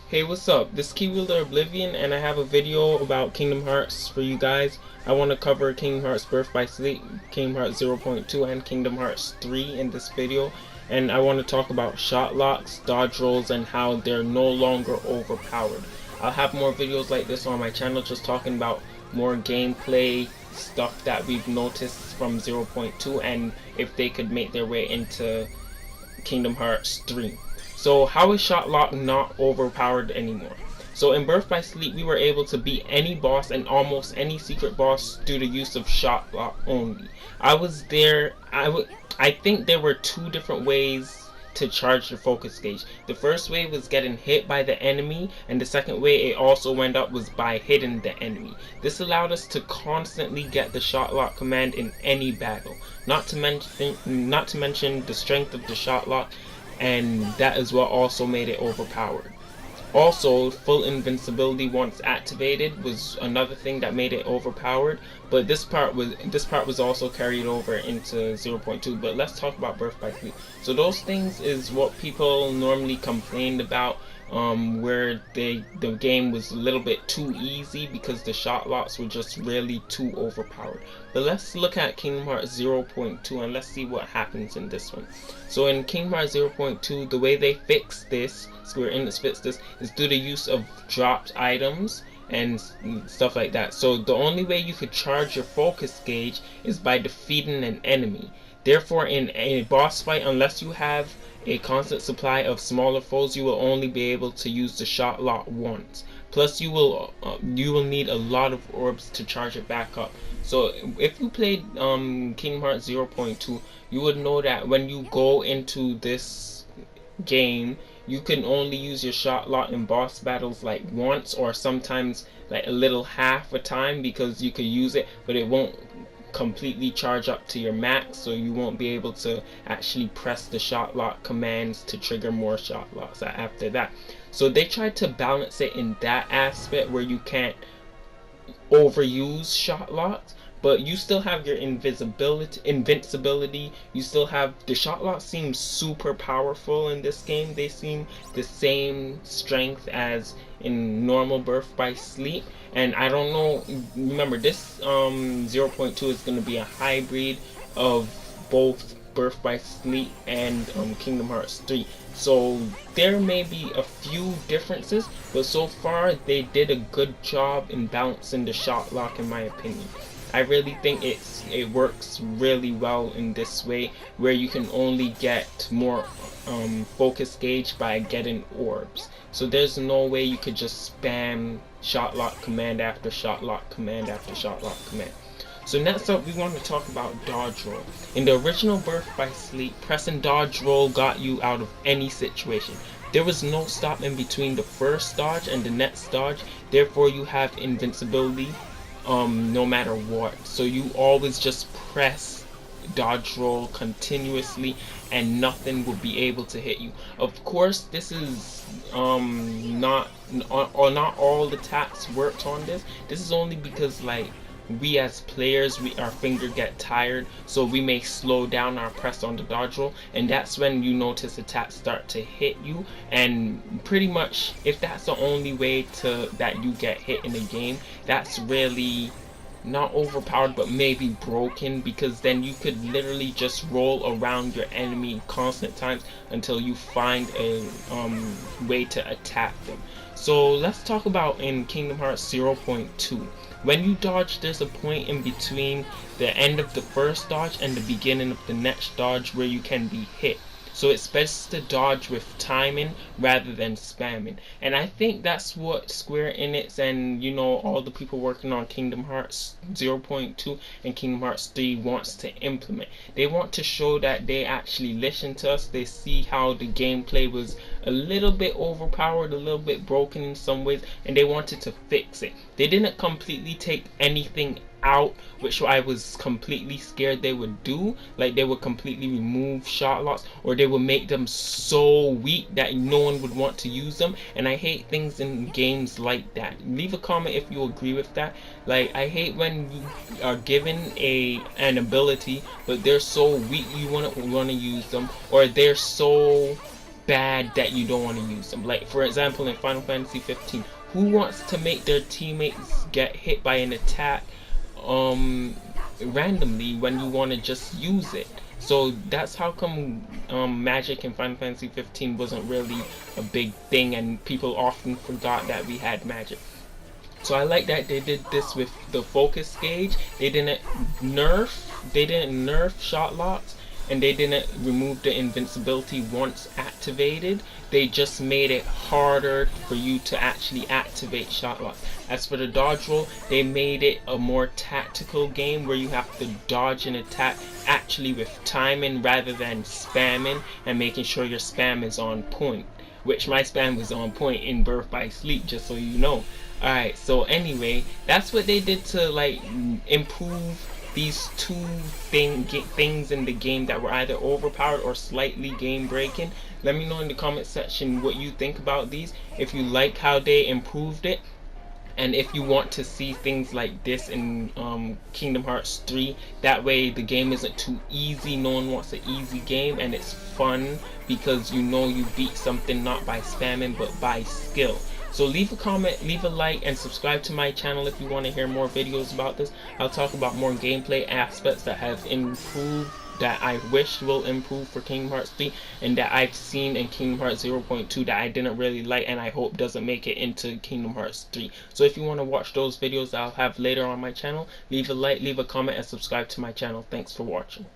Hey, what's up? This is Keywielder Oblivion, and I have a video about Kingdom Hearts for you guys. I want to cover Kingdom Hearts Birth by Sleep, Kingdom Hearts 0.2, and Kingdom Hearts 3 in this video. And I want to talk about Shotlocks, dodge rolls, and how they're no longer overpowered. I'll have more videos like this on my channel, just talking about more gameplay stuff that we've noticed from 0.2, and if they could make their way into Kingdom Hearts 3. So how is Shotlock not overpowered anymore? So in Birth by Sleep, we were able to beat any boss and almost any secret boss through the use of Shotlock only. I was there. I think there were two different ways to charge the focus gauge. The first way was getting hit by the enemy, and the second way it also went up was by hitting the enemy. This allowed us to constantly get the Shotlock command in any battle. Not to mention the strength of the Shotlock, and that is what also made it overpowered. Also, full invincibility once activated was another thing that made it overpowered, but this part was also carried over into 0.2. But let's talk about Birth by Sleep. So those things is what people normally complained about, where the game was a little bit too easy because the Shotlocks were just really too overpowered. But let's look at Kingdom Hearts 0.2 and let's see what happens in this one. So in Kingdom Hearts 0.2, the way they fixed this, Square Enix fixed this, is through the use of dropped items and stuff like that. So the only way you could charge your focus gauge is by defeating an enemy. Therefore, in a boss fight, unless you have a constant supply of smaller foes, you will only be able to use the Shotlock once. Plus, you will need a lot of orbs to charge it back up. So, if you played Kingdom Hearts 0.2, you would know that when you go into this game, you can only use your Shotlock in boss battles like once, or sometimes like a little half a time, because you could use it, but it won't completely charge up to your max, so you won't be able to actually press the Shotlock commands to trigger more Shotlocks after that. So they tried to balance it in that aspect where you can't overuse Shotlocks, but you still have your invincibility. You still have the Shotlocks seem super powerful in this game. They seem the same strength as in normal Birth by Sleep. And I don't know, remember this 0.2 is going to be a hybrid of both Birth by Sleep and Kingdom Hearts 3. So there may be a few differences, but so far they did a good job in balancing the Shotlock, in my opinion. I really think it works really well in this way, where you can only get more focus gauge by getting orbs. So there's no way you could just spam Shotlock command after Shotlock command after Shotlock command. So next up, we want to talk about dodge roll. In the original Birth by Sleep, pressing dodge roll got you out of any situation. There was no stopping between the first dodge and the next dodge. Therefore, you have invincibility no matter what. So you always just press dodge roll continuously and nothing will be able to hit you. Of course, this is not all the attacks worked on this. This is only because, like, we as players, our finger get tired, so we may slow down our press on the dodge roll, and that's when you notice attacks start to hit you. And pretty much, if that's the only way that you get hit in the game, that's really not overpowered, but maybe broken, because then you could literally just roll around your enemy constant times until you find a way to attack them. So let's talk about in Kingdom Hearts 0.2. When you dodge, there's a point in between the end of the first dodge and the beginning of the next dodge where you can be hit. So it's best to dodge with timing rather than spamming. And I think that's what Square Enix and, you know, all the people working on Kingdom Hearts 0.2 and Kingdom Hearts 3 wants to implement. They want to show that they actually listen to us. They see how the gameplay was a little bit overpowered, a little bit broken in some ways, and they wanted to fix it. They didn't completely take anything out, which I was completely scared they would do. Like, they would completely remove Shotlocks, or they would make them so weak that no one would want to use them. And I hate things in games like that. Leave a comment if you agree with that. Like, I hate when you are given an ability, but they're so weak you want to use them, or they're so bad that you don't want to use them. Like for example, in Final Fantasy 15, who wants to make their teammates get hit by an attack randomly when you want to just use it? So that's how come magic in Final Fantasy 15 wasn't really a big thing, and people often forgot that we had magic. So I like that they did this with the focus gauge. They didn't nerf Shotlocks, and they didn't remove the invincibility once activated. They just made it harder for you to actually activate Shotlock. As for the dodge roll, they made it a more tactical game where you have to dodge an attack actually with timing rather than spamming and making sure your spam is on point. Which my spam was on point in Birth by Sleep, just so you know. Alright, so anyway, that's what they did to like improve these two things in the game that were either overpowered or slightly game breaking. Let me know in the comment section what you think about these, if you like how they improved it, and if you want to see things like this in Kingdom Hearts 3. That way the game isn't too easy. No one wants an easy game, and it's fun because you know you beat something not by spamming but by skill. So leave a comment, leave a like, and subscribe to my channel if you want to hear more videos about this. I'll talk about more gameplay aspects that have improved, that I wish will improve for Kingdom Hearts 3, and that I've seen in Kingdom Hearts 0.2 that I didn't really like and I hope doesn't make it into Kingdom Hearts 3. So if you want to watch those videos I'll have later on my channel, leave a like, leave a comment, and subscribe to my channel. Thanks for watching.